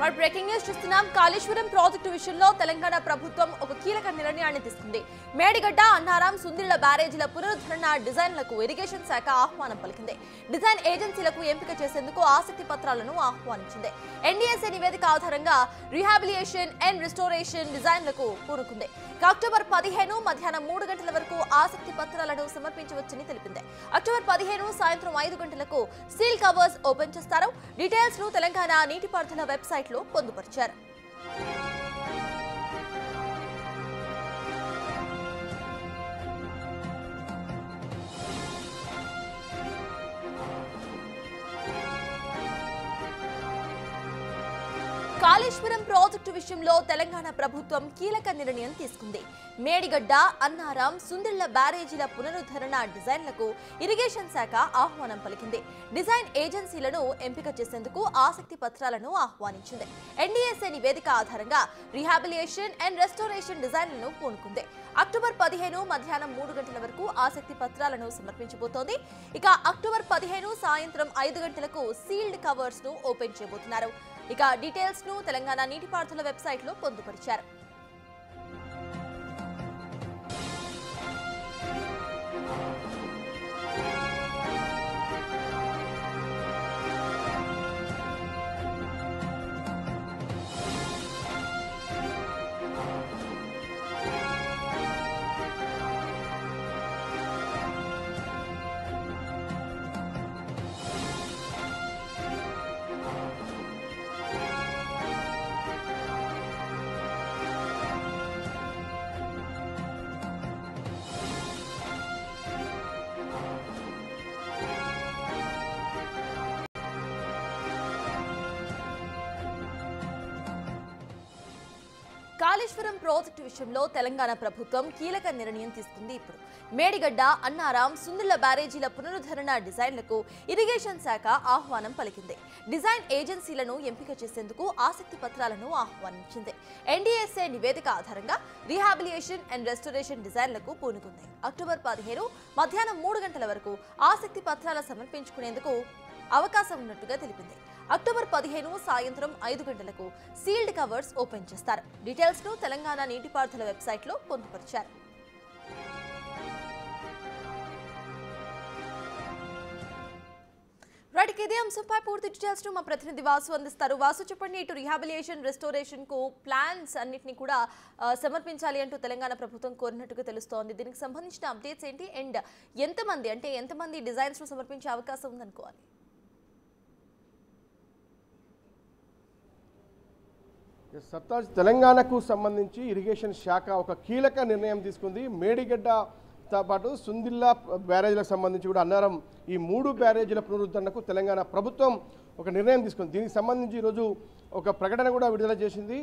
మరి breaking news చూస్తున్నాం. Kaleshwaram project విషయంలో తెలంగాణ ప్రభుత్వం ఒక కీలక నిర్ణయాన్ని తీసుకుంది. మేడిగడ్డ, అన్నారం, సుందిళ్ల బ్యారేజీల పునరుద్ధరణ డిజైన్లకు ఇరిగేషన్ శాఖ ఆహ్వానం పలికింది. డిజైన్ ఏజెన్సీలకు ఎంపిక చేసేందుకు ఆసక్తి పత్రాలను ఆహ్వానించింది. ఎన్డీఎస్ఏ నివేదిక ఆధారంగా రీహాబిలియేషన్ అండ్ రిస్టోరేషన్ డిజైన్లకు పూనుకుంది. అక్టోబర్ 15 మధ్యాహ్నం 3 గంటల వరకు ఆసక్తి పత్రాలను సమర్పించవచ్చని తెలిపింది. అక్టోబర్ 15 సాయంత్రం 5 గంటలకు సీల్ కవర్స్ ఓపెన్ చేస్తారు. డీటెయిల్స్ ను తెలంగాణ నీటిపారుదల వెబ్సైట్ లో పొందుపరిచారు. కాళేశ్వరం ప్రాజెక్టు విషయంలో తెలంగాణ ప్రభుత్వం కీలక నిర్ణయం తీసుకుంది. మేడిగడ్డ, అన్నారం, సుందిళ్ల బ్యారేజీల పునరుద్ధరణ డిజైన్లకు ఇరిగేషన్ శాఖ ఆహ్వానం పలికింది. డిజైన్ ఏజెన్సీలను ఎంపిక చేసేందుకు ఆసక్తి పత్రాలను ఆహ్వానించింది. ఎన్డీఎస్ఏ నివేదిక ఆధారంగా రీహాబిలియేషన్ అండ్ రెస్టోరేషన్ డిజైన్లను పూనుకుంది. అక్టోబర్ 15 మధ్యాహ్నం 3 గంటల వరకు ఆసక్తి పత్రాలను సమర్పించబోతోంది. ఇక అక్టోబర్ 15 సాయంత్రం 5 గంటలకు సీల్డ్ కవర్స్ ను ఓపెన్ చేయబోతున్నారు. ఇక డీటెయిల్స్ ను తెలంగాణ నీటిపారుదల వెబ్సైట్ లో పొందుపరిచారు. కాళేశ్వరం ప్రాజెక్టు విషయంలో తెలంగాణ ప్రభుత్వం కీలక నిర్ణయం తీసుకుంది. ఇప్పుడు మేడిగడ్డ, అన్నారం, సుందిళ్ల బ్యారేజీల పునరుద్ధరణ డిజైన్లకు ఇరిగేషన్ శాఖ ఆహ్వానం పలికింది. డిజైన్ ఏజెన్సీలను ఎంపిక చేసేందుకు ఆసక్తి పత్రాలను ఆహ్వానించింది. ఎన్డీఎస్ఏ నివేదిక ఆధారంగా రీహాబిలియేషన్ అండ్ రెస్టోరేషన్ డిజైన్లకు పూనుకుంది. అక్టోబర్ 15 మధ్యాహ్నం 3 గంటల వరకు ఆసక్తి పత్రాల సమర్పించుకునేందుకు అవకాశం ఉన్నట్టుగా తెలిపింది. అక్టోబర్ 15 సాయంత్రం 5 గంటలకు సీల్డ్ కవర్స్ ఓపెన్ చేస్తారు. డీటెయిల్స్ ను తెలంగాణ నీటిపారుదల వెబ్సైట్ లో పొందుపరిచారు. రైట్, ఇదే అంశంపై పూర్తి డీటెయిల్స్ ను మా ప్రతినిధి వాసు అందిస్తారు. వాసు, చెప్పండి, ఇటు రీహాబిలియేషన్, రెస్టోరేషన్ కు ప్లాన్స్ అన్నింటినీ కూడా సమర్పించాలి అంటూ తెలంగాణ ప్రభుత్వం కోరినట్టుగా తెలుస్తోంది. దీనికి సంబంధించిన అప్డేట్స్ ఏంటి అండ్ ఎంతమంది డిజైన్స్ ను సమర్పించే అవకాశం ఉందనుకోవాలి? సర్తాజ్, తెలంగాణకు సంబంధించి ఇరిగేషన్ శాఖ ఒక కీలక నిర్ణయం తీసుకుంది. మేడిగడ్డతో పాటు సుందిళ్ల బ్యారేజీలకు సంబంధించి కూడా అన్నారం, ఈ 3 బ్యారేజీల పునరుద్ధరణకు తెలంగాణ ప్రభుత్వం ఒక నిర్ణయం తీసుకుంది. దీనికి సంబంధించి ఈరోజు ఒక ప్రకటన కూడా విడుదల చేసింది.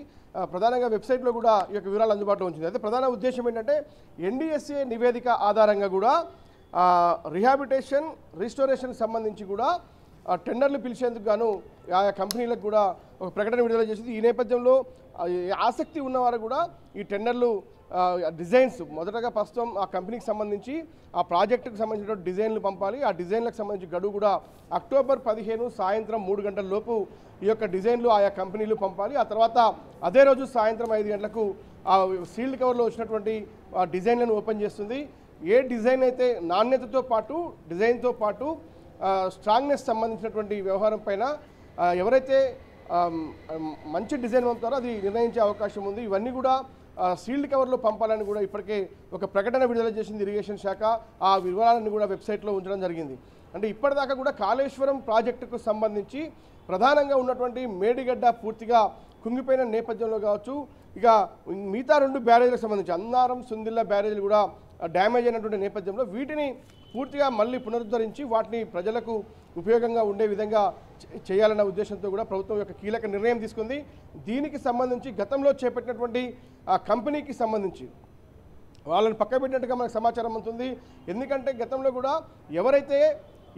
ప్రధానంగా వెబ్సైట్లో కూడా ఈ యొక్క వివరాలు అందుబాటులో ఉంచింది. అయితే ప్రధాన ఉద్దేశం ఏంటంటే ఎన్డీఎస్ఏ నివేదిక ఆధారంగా కూడా రీహాబిలిటేషన్, రిస్టోరేషన్ సంబంధించి కూడా టెండర్లు పిలిచేందుకు గాను ఆయా కంపెనీలకు కూడా ఒక ప్రకటన విడుదల చేసింది. ఈ నేపథ్యంలో ఆసక్తి ఉన్నవారు కూడా ఈ టెండర్లు డిజైన్స్ మొదటగా ప్రస్తుతం ఆ కంపెనీకి సంబంధించి ఆ ప్రాజెక్టుకు సంబంధించిన డిజైన్లు పంపాలి. ఆ డిజైన్లకు సంబంధించి గడువు కూడా అక్టోబర్ 15 సాయంత్రం 3 గంటల లోపు ఈ యొక్క డిజైన్లు ఆయా కంపెనీలు పంపాలి. ఆ తర్వాత అదే రోజు సాయంత్రం 5 గంటలకు ఆ సీల్డ్ కవర్లో వచ్చినటువంటి డిజైన్లను ఓపెన్ చేస్తుంది. ఏ డిజైన్ అయితే నాణ్యతతో పాటు డిజైన్తో పాటు స్ట్రాంగ్నెస్ సంబంధించినటువంటి వ్యవహారం పైన ఎవరైతే మంచి డిజైన్ పంపుతారో అది నిర్ణయించే అవకాశం ఉంది. ఇవన్నీ కూడా సీల్డ్ కవర్లో పంపాలని కూడా ఇప్పటికే ఒక ప్రకటన విడుదల చేసింది ఇరిగేషన్ శాఖ. ఆ వివరాలను కూడా వెబ్సైట్లో ఉంచడం జరిగింది. అంటే ఇప్పటిదాకా కూడా కాళేశ్వరం ప్రాజెక్టుకు సంబంధించి ప్రధానంగా ఉన్నటువంటి మేడిగడ్డ పూర్తిగా కుంగిపోయిన నేపథ్యంలో కావచ్చు, ఇక మిగతా 2 బ్యారేజీలకు సంబంధించి అన్నారం, సుందిళ్ల బ్యారేజీలు కూడా డ్యామేజ్ అయినటువంటి నేపథ్యంలో వీటిని పూర్తిగా మళ్ళీ పునరుద్ధరించి వాటిని ప్రజలకు ఉపయోగంగా ఉండే విధంగా చేయాలన్న ఉద్దేశంతో కూడా ప్రభుత్వం యొక్క కీలక నిర్ణయం తీసుకుంది. దీనికి సంబంధించి గతంలో చేపట్టినటువంటి కంపెనీకి సంబంధించి వాళ్ళని పక్కబెట్టినట్టుగా మనకు సమాచారం ఉంటుంది. ఎందుకంటే గతంలో కూడా ఎవరైతే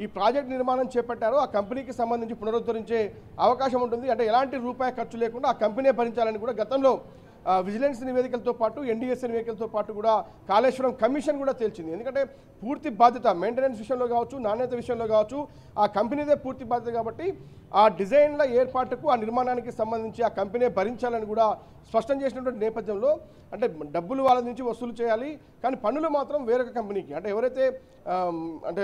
ఈ ప్రాజెక్ట్ నిర్మాణం చేపట్టారో ఆ కంపెనీకి సంబంధించి పునరుద్ధరించే అవకాశం ఉంటుంది. అంటే ఎలాంటి రూపాయి ఖర్చు లేకుండా ఆ కంపెనీ భరించాలని కూడా గతంలో విజిలెన్స్ నివేదికలతో పాటు ఎన్డీఎస్ఏ నివేదికలతో పాటు కూడా కాళేశ్వరం కమిషన్ కూడా తేల్చింది. ఎందుకంటే పూర్తి బాధ్యత మెయింటెనెన్స్ విషయంలో కావచ్చు, నాణ్యత విషయంలో కావచ్చు ఆ కంపెనీదే పూర్తి బాధ్యత కాబట్టి ఆ డిజైన్ల ఏర్పాటుకు ఆ నిర్మాణానికి సంబంధించి ఆ కంపెనీ భరించాలని కూడా స్పష్టం చేసినటువంటి నేపథ్యంలో అంటే డబ్బులు వాళ్ళ నుంచి వసూలు చేయాలి, కానీ పన్నులు మాత్రం వేరొక కంపెనీకి, అంటే ఎవరైతే అంటే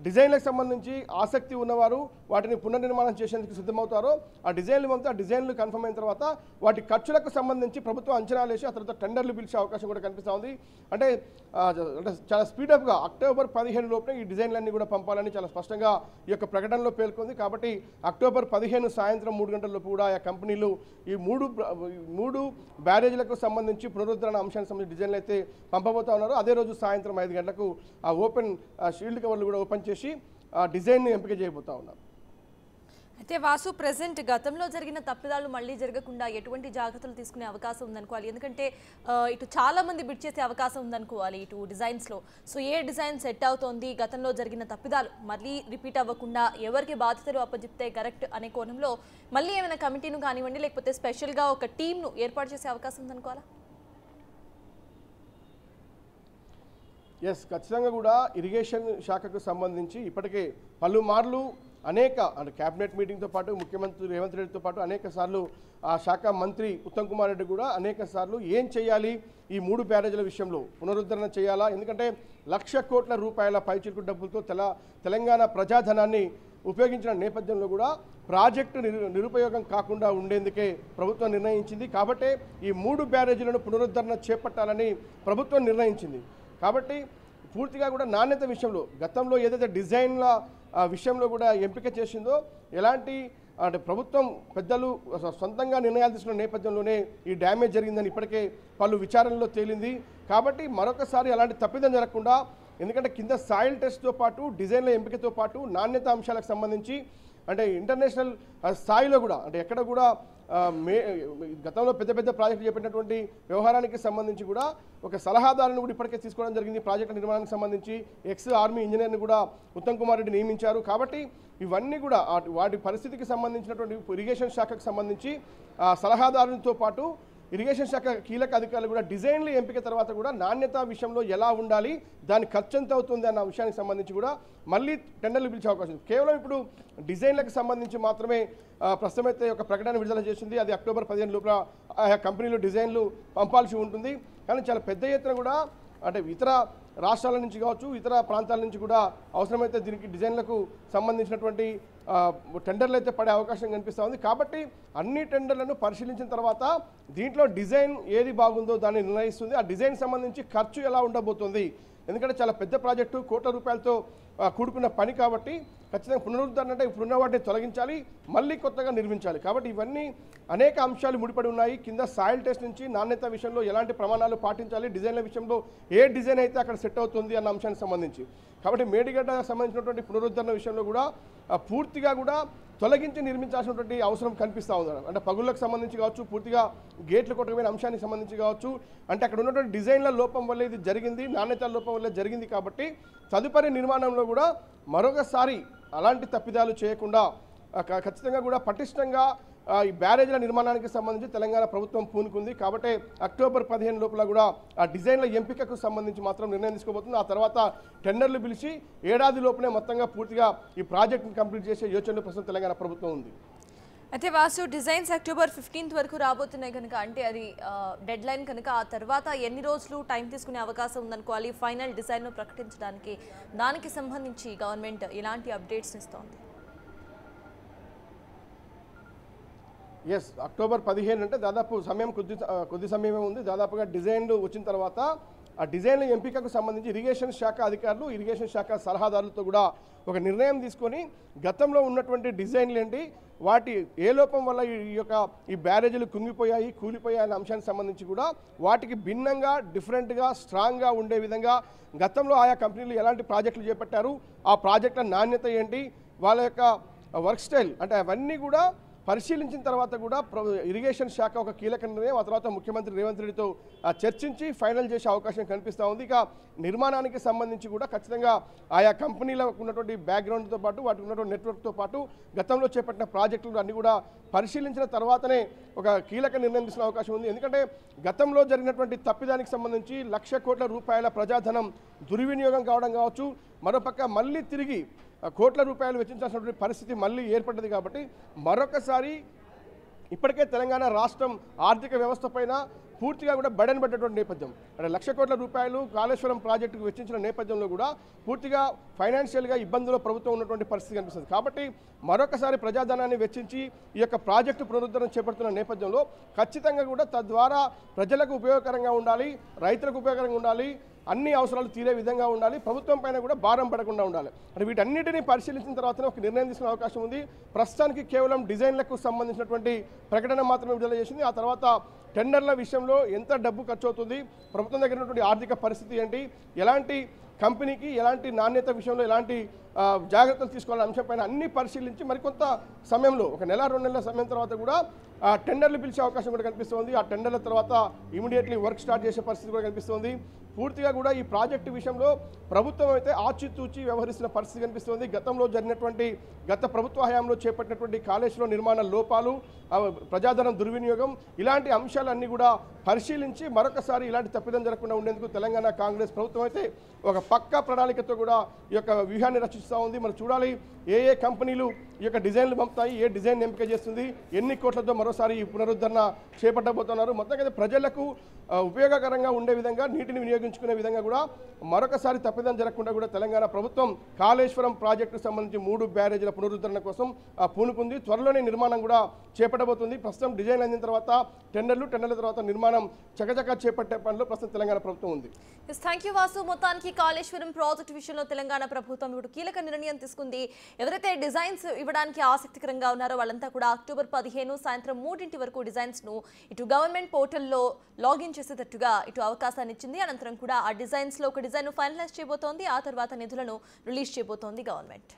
డిజైన్లకు సంబంధించి ఆసక్తి ఉన్నవారు వాటిని పునర్నిర్మాణం చేసేందుకు సిద్ధమవుతారో ఆ డిజైన్లు పంపితే ఆ డిజైన్లు కన్ఫర్మ్ అయిన తర్వాత వాటి ఖర్చులకు సంబంధించి ప్రభుత్వం అంచనాలు వేసి ఆ తర్వాత టెండర్లు పిలిచే అవకాశం కూడా కనిపిస్తూ ఉంది. అంటే చాలా స్పీడప్గా అక్టోబర్ 15 లోపల ఈ డిజైన్లన్నీ కూడా పంపాలని చాలా స్పష్టంగా ఈ యొక్క ప్రకటనలో పేర్కొంది. కాబట్టి అక్టోబర్ 15 సాయంత్రం 3 గంటల లోపు కూడా ఆ కంపెనీలు ఈ మూడు బ్యారేజీలకు సంబంధించి పునరుద్ధరణ అంశానికి సంబంధించి డిజైన్లు అయితే పంపబోతా ఉన్నారు. అదే రోజు సాయంత్రం 5 గంటలకు ఆ ఓపెన్ షీల్డ్ కవర్లు కూడా ఓపెన్ చేసి ఆ డిజైన్ను ఎంపిక చేయబోతా ఉన్నారు. అయితే వాసు, ప్రెసెంట్ గతంలో జరిగిన తప్పిదాలు మళ్ళీ జరగకుండా ఎటువంటి జాగ్రత్తలు తీసుకునే అవకాశం ఉందనుకోవాలి? ఎందుకంటే ఇటు చాలా మంది బిడ్ చేసే అవకాశం ఉందనుకోవాలి ఇటు డిజైన్స్లో. సో ఏ డిజైన్ సెట్ అవుతోంది, గతంలో జరిగిన తప్పిదాలు మళ్ళీ రిపీట్ అవ్వకుండా ఎవరికి బాధ్యతలు అప్పచెప్తే కరెక్ట్ అనే కోణంలో మళ్ళీ ఏమైనా కమిటీను కానివ్వండి లేకపోతే స్పెషల్గా ఒక టీంను ఏర్పాటు చేసే అవకాశం ఉందనుకోవాలా? ఎస్, ఖచ్చితంగా కూడా ఇరిగేషన్ శాఖకు సంబంధించి ఇప్పటికే పలుమార్లు అనేక అంటే క్యాబినెట్ మీటింగ్తో పాటు ముఖ్యమంత్రి రేవంత్ రెడ్డితో పాటు అనేక సార్లు ఆ శాఖ మంత్రి ఉత్తమ్ కుమార్ రెడ్డి కూడా అనేక సార్లు ఏం చేయాలి ఈ 3 బ్యారేజీల విషయంలో పునరుద్ధరణ చేయాలా, ఎందుకంటే ₹1,00,000 కోట్ల పైచిలుకు డబ్బులతో తెలంగాణ ప్రజాధనాన్ని ఉపయోగించిన నేపథ్యంలో కూడా ప్రాజెక్టు నిరుపయోగం కాకుండా ఉండేందుకే ప్రభుత్వం నిర్ణయించింది. కాబట్టే ఈ 3 బ్యారేజీలను పునరుద్ధరణ చేపట్టాలని ప్రభుత్వం నిర్ణయించింది. కాబట్టి పూర్తిగా కూడా నాణ్యత విషయంలో గతంలో ఏదైతే డిజైన్ల విషయంలో కూడా ఎంపిక చేసిందో ఎలాంటి అంటే ప్రభుత్వం పెద్దలు సొంతంగా నిర్ణయాలు తీసుకున్న నేపథ్యంలోనే ఈ డ్యామేజ్ జరిగిందని ఇప్పటికే పలు విచారణలో తేలింది. కాబట్టి మరొకసారి అలాంటి తప్పిదం జరగకుండా, ఎందుకంటే కింద సాయిల్ టెస్ట్తో పాటు డిజైన్ల ఎంపికతో పాటు నాణ్యత అంశాలకు సంబంధించి అంటే ఇంటర్నేషనల్ స్థాయిలో కూడా అంటే ఎక్కడ కూడా గతంలో పెద్ద ప్రాజెక్టులు చేపట్టినటువంటి వ్యవహారానికి సంబంధించి కూడా ఒక సలహాదారుని కూడా ఇప్పటికే తీసుకోవడం జరిగింది. ప్రాజెక్టు నిర్మాణానికి సంబంధించి ఆర్మీ ఇంజనీర్ని కూడా ఉత్తమ్ కుమార్ రెడ్డి నియమించారు. కాబట్టి ఇవన్నీ కూడా వాటి పరిస్థితికి సంబంధించినటువంటి ఇరిగేషన్ శాఖకు సంబంధించి సలహాదారునితో పాటు ఇరిగేషన్ శాఖ కీలక అధికారులు కూడా డిజైన్లు ఎంపిక తర్వాత కూడా నాణ్యత విషయంలో ఎలా ఉండాలి, దాని ఖర్చు ఎంత అవుతుంది అన్న విషయానికి సంబంధించి కూడా మళ్ళీ టెండర్లు పిలిచే అవకాశం ఉంది. కేవలం ఇప్పుడు డిజైన్లకు సంబంధించి మాత్రమే ప్రస్తుతం అయితే ఒక ప్రకటన విడుదల చేసింది. అది అక్టోబర్ 15 లోపల ఆయా కంపెనీలు డిజైన్లు పంపాల్సి ఉంటుంది. కానీ చాలా పెద్ద ఎత్తున కూడా అంటే ఇతర రాష్ట్రాల నుంచి కావచ్చు, ఇతర ప్రాంతాల నుంచి కూడా అవసరమైతే దీనికి డిజైన్లకు సంబంధించినటువంటి టెండర్లు అయితే పడే అవకాశం కనిపిస్తూ ఉంది. కాబట్టి అన్ని టెండర్లను పరిశీలించిన తర్వాత దీంట్లో డిజైన్ ఏది బాగుందో దాన్ని నిర్ణయిస్తుంది. ఆ డిజైన్ సంబంధించి ఖర్చు ఎలా ఉండబోతుంది, ఎందుకంటే చాలా పెద్ద ప్రాజెక్టు ₹1,00,00,000 కూడుకున్న పని కాబట్టి ఖచ్చితంగా పునరుద్ధరణ అంటే ఇప్పుడున్న వాటిని తొలగించాలి, మళ్ళీ కొత్తగా నిర్మించాలి. కాబట్టి ఇవన్నీ అనేక అంశాలు ముడిపడి ఉన్నాయి. కింద సాయిల్ టెస్ట్ నుంచి నాణ్యత విషయంలో ఎలాంటి ప్రమాణాలు పాటించాలి, డిజైన్ల విషయంలో ఏ డిజైన్ అయితే అక్కడ సెట్ అవుతుంది అన్న అంశానికి సంబంధించి. కాబట్టి మేడిగడ్డ సంబంధించినటువంటి పునరుద్ధరణ విషయంలో కూడా పూర్తిగా కూడా తొలగించి నిర్మించాల్సినటువంటి అవసరం కనిపిస్తూ ఉంది. అంటే పగుళ్ళకు సంబంధించి కావచ్చు, పూర్తిగా గేట్లు కొట్టకపోయిన అంశానికి సంబంధించి కావచ్చు, అంటే అక్కడ ఉన్నటువంటి డిజైన్ల లోపం వల్ల ఇది జరిగింది, నాణ్యత లోపం వల్ల జరిగింది. కాబట్టి తదుపరి నిర్మాణంలో కూడా మరొకసారి అలాంటి తప్పిదాలు చేయకుండా ఖచ్చితంగా కూడా పటిష్టంగా ఈ బ్యారేజీల నిర్మాణానికి సంబంధించి తెలంగాణ ప్రభుత్వం పూనుకుంది. కాబట్టి అక్టోబర్ 15 లోపల కూడా ఆ డిజైన్ల ఎంపికకు సంబంధించి మాత్రం నిర్ణయం తీసుకోబోతుంది. ఆ తర్వాత టెండర్లు పిలిచి ఏడాది లోపలే మొత్తంగా పూర్తిగా ఈ ప్రాజెక్టును కంప్లీట్ చేసే యోచనలో ప్రస్తుతం తెలంగాణ ప్రభుత్వం ఉంది. అయితే వాసు, డిజైన్స్ అక్టోబర్ 15 వరకు రాబోతున్నాయి కనుక అంటే అది డెడ్ లైన్ కనుక ఆ తర్వాత ఎన్ని రోజులు టైం తీసుకునే అవకాశం ఉందనుకోవాలి ఫైనల్ డిజైన్ను ప్రకటించడానికి? దానికి సంబంధించి గవర్నమెంట్ ఎలాంటి అప్డేట్స్ ఇస్తోంది? ఎస్, అక్టోబర్ 15 అంటే దాదాపు సమయం కొద్ది సమయమే ఉంది. దాదాపుగా డిజైన్లు వచ్చిన తర్వాత ఆ డిజైన్ల ఎంపికకు సంబంధించి ఇరిగేషన్ శాఖ అధికారులు, ఇరిగేషన్ శాఖ సలహాదారులతో కూడా ఒక నిర్ణయం తీసుకొని గతంలో ఉన్నటువంటి డిజైన్లు ఏంటి, వాటి ఏ లోపం వల్ల ఈ బ్యారేజీలు కుంగిపోయాయి, కూలిపోయాయి అనే అంశానికి సంబంధించి కూడా వాటికి భిన్నంగా డిఫరెంట్గా స్ట్రాంగ్గా ఉండే విధంగా గతంలో ఆయా కంపెనీలు ఎలాంటి ప్రాజెక్టులు చేపట్టారు, ఆ ప్రాజెక్టుల నాణ్యత ఏంటి, వాళ్ళ యొక్క వర్క్ స్టైల్ అంటే అవన్నీ కూడా పరిశీలించిన తర్వాత కూడా ఇరిగేషన్ శాఖ ఒక కీలక నిర్ణయం ఆ తర్వాత ముఖ్యమంత్రి రేవంత్ రెడ్డితో చర్చించి ఫైనల్ చేసే అవకాశం కనిపిస్తూ ఉంది. ఇక నిర్మాణానికి సంబంధించి కూడా ఖచ్చితంగా ఆయా కంపెనీలకు ఉన్నటువంటి బ్యాక్గ్రౌండ్తో పాటు వాటికి ఉన్నటువంటి నెట్వర్క్తో పాటు గతంలో చేపట్టిన ప్రాజెక్టులు అన్నీ కూడా పరిశీలించిన తర్వాతనే ఒక కీలక నిర్ణయం తీసుకునే అవకాశం ఉంది. ఎందుకంటే గతంలో జరిగినటువంటి తప్పిదానికి సంబంధించి ₹1,00,000 కోట్ల ప్రజాధనం దుర్వినియోగం కావడం కావచ్చు, మరోపక్క మళ్ళీ తిరిగి కోట్ల రూపాయలు వెచ్చించాల్సినటువంటి పరిస్థితి మళ్ళీ ఏర్పడ్డది. కాబట్టి మరొకసారి ఇప్పటికే తెలంగాణ రాష్ట్రం ఆర్థిక వ్యవస్థ పైన పూర్తిగా కూడా బడన్ పడ్డటువంటి నేపథ్యం. అంటే 1,00,000 కోట్ల రూపాయలు కాళేశ్వరం ప్రాజెక్టుకు వెచ్చించిన నేపథ్యంలో కూడా పూర్తిగా ఫైనాన్షియల్గా ఇబ్బందుల్లో ప్రభుత్వం ఉన్నటువంటి పరిస్థితి కనిపిస్తుంది. కాబట్టి మరొకసారి ప్రజాధనాన్ని వెచ్చించి ఈ యొక్క ప్రాజెక్టు పునరుద్ధరణ చేపడుతున్న నేపథ్యంలో ఖచ్చితంగా కూడా తద్వారా ప్రజలకు ఉపయోగకరంగా ఉండాలి, రైతులకు ఉపయోగకరంగా ఉండాలి, అన్ని అవసరాలు తీరే విధంగా ఉండాలి, ప్రభుత్వం పైన కూడా భారం పడకుండా ఉండాలి. అంటే వీటన్నిటిని పరిశీలించిన తర్వాతనే ఒక నిర్ణయం తీసుకునే అవకాశం ఉంది. ప్రస్తుతానికి కేవలం డిజైన్లకు సంబంధించినటువంటి ప్రకటన మాత్రమే విడుదల చేసింది. ఆ తర్వాత టెండర్ల విషయంలో ఎంత డబ్బు ఖర్చు అవుతుంది, ప్రభుత్వం దగ్గర ఉన్నటువంటి ఆర్థిక పరిస్థితి ఏంటి, ఎలాంటి కంపెనీకి ఎలాంటి నాణ్యత విషయంలో ఎలాంటి జాగ్రత్తలు తీసుకోవాలనే అంశంపైన అన్ని పరిశీలించి మరికొంత సమయంలో ఒక నెల 2 నెలల సమయం తర్వాత కూడా టెండర్లు పిలిచే అవకాశం కూడా కనిపిస్తుంది. ఆ టెండర్ల తర్వాత ఇమీడియట్లీ వర్క్ స్టార్ట్ చేసే పరిస్థితి కూడా కనిపిస్తుంది. పూర్తిగా కూడా ఈ ప్రాజెక్టు విషయంలో ప్రభుత్వం అయితే ఆచితూచి వ్యవహరిస్తున్న పరిస్థితి కనిపిస్తుంది. గతంలో జరిగినటువంటి గత ప్రభుత్వ హయాంలో చేపట్టినటువంటి కాళేశ్వరం నిర్మాణ లోపాలు, ప్రజాధనం దుర్వినియోగం, ఇలాంటి అంశాలన్నీ కూడా పరిశీలించి మరొకసారి ఇలాంటి తప్పిదం జరగకుండా ఉండేందుకు తెలంగాణ కాంగ్రెస్ ప్రభుత్వం అయితే ఒక పక్కా ప్రణాళికతో కూడా ఈ యొక్క వ్యూహాన్ని రచిస్తూ ఉంది. మరి చూడాలి ఏ కంపెనీలు ఈ యొక్క డిజైన్లు పంపుతాయి, ఏ డిజైన్ ఎంపిక చేస్తుంది, ఎన్ని కోట్లతో మరోసారి ఈ పునరుద్ధరణ చేపట్టబోతున్నారు. మొత్తంగా ప్రజలకు ఉపయోగకరంగా ఉండే విధంగా, నీటిని వినియోగించుకునే విధంగా కూడా మరొకసారి తప్పిదం జరగకుండా కూడా తెలంగాణ ప్రభుత్వం కాళేశ్వరం ప్రాజెక్టుకు సంబంధించి 3 బ్యారేజీల పునరుద్ధరణ కోసం పూనుకుంది. త్వరలోనే నిర్మాణం కూడా చేపట్టబోతుంది. ప్రస్తుతం డిజైన్ అందిన తర్వాత టెండర్ల తర్వాత నిర్మాణం చకచకా చేపట్టే పనిలో ప్రస్తుతం తెలంగాణ ప్రభుత్వం ఉంది. Thank you Vasu. మొత్తానికి కాళేశ్వరం ప్రాజెక్టు విషయంలో తెలంగాణ ప్రభుత్వం ఇప్పుడు కీలక నిర్ణయం తీసుకుంది. ఎవరైతే డిజైన్స్ ఇవ్వడానికి ఆసక్తికరంగా ఉన్నారో వాళ్ళంతా కూడా అక్టోబర్ 15 సాయంత్రం 3 వరకు డిజైన్స్ ను ఇటు గవర్నమెంట్ పోర్టల్లో లాగిన్ చేసేటట్టుగా ఇటు అవకాశాన్ని ఇచ్చింది. అనంతరం కూడా ఆ డిజైన్స్ లో ఒక డిజైన్ ఫైనలైజ్ చేయబోతోంది. ఆ తర్వాత నిధులను రిలీజ్ చేయబోతోంది గవర్నమెంట్.